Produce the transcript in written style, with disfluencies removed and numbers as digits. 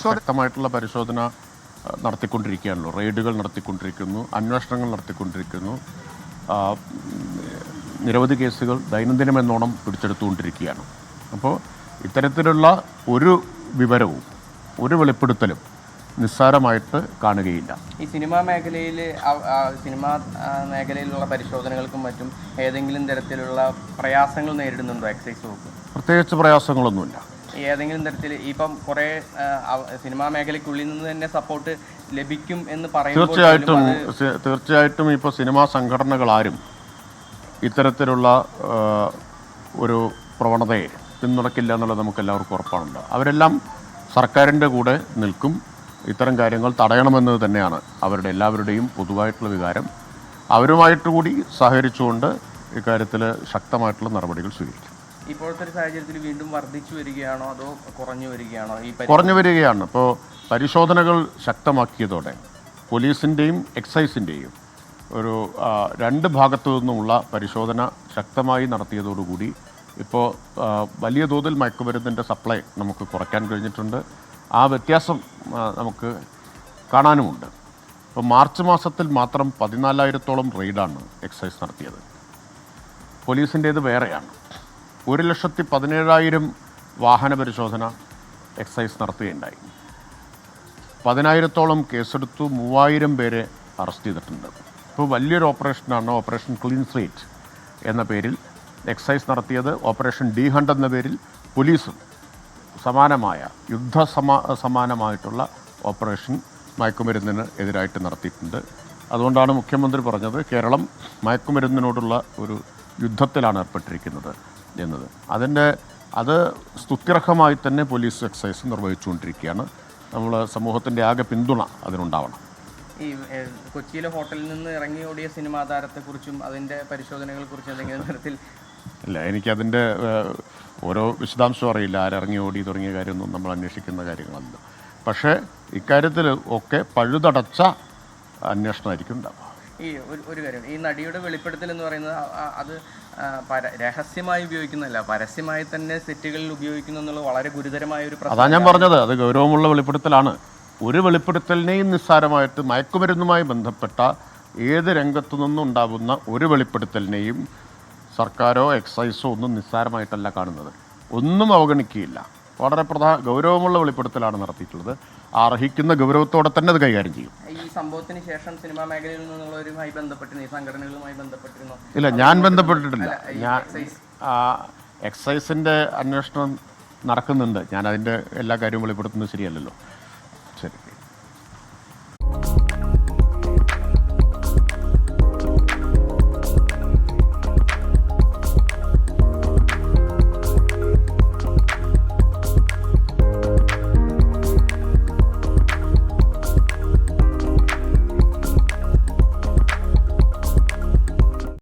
ശക്തമായിട്ടുള്ള പരിശോധന നടത്തിക്കൊണ്ടിരിക്കുകയാണല്ലോ. റെയ്ഡുകൾ നടത്തിക്കൊണ്ടിരിക്കുന്നു, അന്വേഷണങ്ങൾ നടത്തിക്കൊണ്ടിരിക്കുന്നു. നിരവധി കേസുകൾ ദൈനംദിനമെന്നോണം പിടിച്ചെടുത്തുകൊണ്ടിരിക്കുകയാണ്. അപ്പോൾ ഇത്തരത്തിലുള്ള ഒരു വിവരവും ഒരു വെളിപ്പെടുത്തലും നിസ്സാരമായിട്ട് കാണുകയില്ല. ഈ സിനിമാ മേഖലയിലുള്ള പരിശോധനകൾക്കും മറ്റും ഏതെങ്കിലും തരത്തിലുള്ള പ്രയാസങ്ങൾ നേരിടുന്നുണ്ടോ എക്സൈസ് വകുപ്പ്? പ്രത്യേകിച്ച് പ്രയാസങ്ങളൊന്നുമില്ല. ഏതെങ്കിലും തരത്തിൽ ഇപ്പം കുറേ സിനിമാ മേഖലയ്ക്കുള്ളിൽ നിന്ന് തന്നെ സപ്പോർട്ട് ലഭിക്കും എന്ന് പറയുമ്പോൾ തീർച്ചയായിട്ടും ഇപ്പോൾ സിനിമാ സംഘടനകളാരും ഇത്തരത്തിലുള്ള ഒരു പ്രവണതയെ പിന്തുണയ്ക്കില്ല എന്നുള്ളത് നമുക്ക് എല്ലാവർക്കും ഉറപ്പാണുണ്ട്. അവരെല്ലാം സർക്കാരിൻ്റെ കൂടെ നിൽക്കും. ഇത്തരം കാര്യങ്ങൾ തടയണമെന്നത് തന്നെയാണ് അവരുടെ എല്ലാവരുടെയും പൊതുവായിട്ടുള്ള വികാരം. അവരുമായിട്ട് കൂടി സഹകരിച്ചുകൊണ്ട് ഇക്കാര്യത്തിൽ ശക്തമായിട്ടുള്ള നടപടികൾ സ്വീകരിക്കും. ഇപ്പോഴത്തെ ഒരു സാഹചര്യത്തിൽ വീണ്ടും വർദ്ധിച്ചു വരികയാണോ അതോ കുറഞ്ഞു വരികയാണോ? കുറഞ്ഞു വരികയാണ്. ഇപ്പോൾ പരിശോധനകൾ ശക്തമാക്കിയതോടെ പോലീസിൻ്റെയും എക്സൈസിൻ്റെയും ഒരു രണ്ട് ഭാഗത്തു നിന്നുമുള്ള പരിശോധന ശക്തമായി നടത്തിയതോടുകൂടി ഇപ്പോൾ വലിയ തോതിൽ മയക്കുമരുന്നിൻ്റെ സപ്ലൈ നമുക്ക് കുറയ്ക്കാൻ കഴിഞ്ഞിട്ടുണ്ട്. ആ വ്യത്യാസം നമുക്ക് കാണാനുമുണ്ട്. ഇപ്പോൾ മാർച്ച് മാസത്തിൽ മാത്രം 14,000-ഓളം റെയ്ഡാണ് എക്സൈസ് നടത്തിയത്. പോലീസിൻ്റേത് വേറെയാണ്. 1,17,000 വാഹന പരിശോധന എക്സൈസ് നടത്തുകയുണ്ടായി. 10,000-ഓളം കേസെടുത്തു, 3,000 പേരെ അറസ്റ്റ് ചെയ്തിട്ടുണ്ട്. ഇപ്പോൾ വലിയൊരു ഓപ്പറേഷനാണ് ഓപ്പറേഷൻ ക്ലീൻ സ്ലേറ്റ് എന്ന പേരിൽ എക്സൈസ് നടത്തിയത്. ഓപ്പറേഷൻ ഡി ഹണ്ട് എന്ന പേരിൽ പോലീസും സമാനമായ സമാനമായിട്ടുള്ള ഓപ്പറേഷൻ മയക്കുമരുന്നിന് എതിരായിട്ട് നടത്തിയിട്ടുണ്ട്. അതുകൊണ്ടാണ് മുഖ്യമന്ത്രി പറഞ്ഞത് കേരളം മയക്കുമരുന്നിനോടുള്ള ഒരു യുദ്ധത്തിലാണ് ഏർപ്പെട്ടിരിക്കുന്നത് എന്നത്. അത് സ്തുത്യർഹമായി തന്നെ പോലീസ് എക്സൈസ് നിർവഹിച്ചുകൊണ്ടിരിക്കുകയാണ്. നമ്മൾ സമൂഹത്തിൻ്റെ ആകെ പിന്തുണ അതിനുണ്ടാവണം. ഈ കൊച്ചിയിലെ ഹോട്ടലിൽ നിന്ന് ഇറങ്ങി ഓടിയ സിനിമാ താരത്തെക്കുറിച്ചും അതിൻ്റെ പരിശോധനകളെക്കുറിച്ചും എന്തെങ്കിലും തരത്തിൽ ഇല്ല, എനിക്കതിൻ്റെ ഓരോ വിശദാംശവും അറിയില്ല. ആരിറങ്ങി ഓടി തുടങ്ങിയ കാര്യമൊന്നും നമ്മൾ അന്വേഷിക്കുന്ന കാര്യങ്ങളല്ല. പക്ഷേ ഇക്കാര്യത്തിൽ ഒക്കെ പഴുതടച്ച അന്വേഷണമായിരിക്കും ഉണ്ടാവുക. ഈ ഒരു കാര്യം, ഈ നടിയുടെ വെളിപ്പെടുത്തൽ എന്ന് പറയുന്നത് അത് രഹസ്യമായി ഉപയോഗിക്കുന്നതല്ല, പരസ്യമായി തന്നെ സെറ്റുകളിൽ ഉപയോഗിക്കുന്നു എന്നുള്ളത് വളരെ ഗുരുതരമായ ഒരു പ്രശ്നം. അതാണ് ഞാൻ പറഞ്ഞത്, അത് ഗൗരവമുള്ള വെളിപ്പെടുത്തലാണ്. ഒരു വെളിപ്പെടുത്തലിനെയും നിസ്സാരമായിട്ട് മയക്കുമരുന്നുമായി ബന്ധപ്പെട്ട ഏത് രംഗത്തു നിന്നുണ്ടാകുന്ന ഒരു വെളിപ്പെടുത്തലിനെയും സർക്കാരോ എക്സൈസോ ഒന്നും നിസ്സാരമായിട്ടല്ല കാണുന്നത്. ഒന്നും അവഗണിക്കുകയില്ല. വളരെ ഗൗരവമുള്ള വെളിപ്പെടുത്തലാണ് നടത്തിയിട്ടുള്ളത്. അർഹിക്കുന്ന ഗൗരവത്തോടെ തന്നെ അത് കൈകാര്യം ചെയ്യും. ഈ സംഭവത്തിന് ശേഷം സിനിമാ മേഖലയിൽ നിന്നുള്ളവരുമായി ബന്ധപ്പെട്ടിരുന്നു, ഈ സംഘടനകളുമായി ബന്ധപ്പെട്ടിരുന്നു? ഇല്ല, ഞാൻ ബന്ധപ്പെട്ടിട്ടില്ല. എക്സൈസിൻ്റെ അന്വേഷണം നടക്കുന്നുണ്ട്. ഞാൻ അതിൻ്റെ എല്ലാ കാര്യവും വെളിപ്പെടുത്തുന്നത് ശരിയല്ലല്ലോ. ശരി.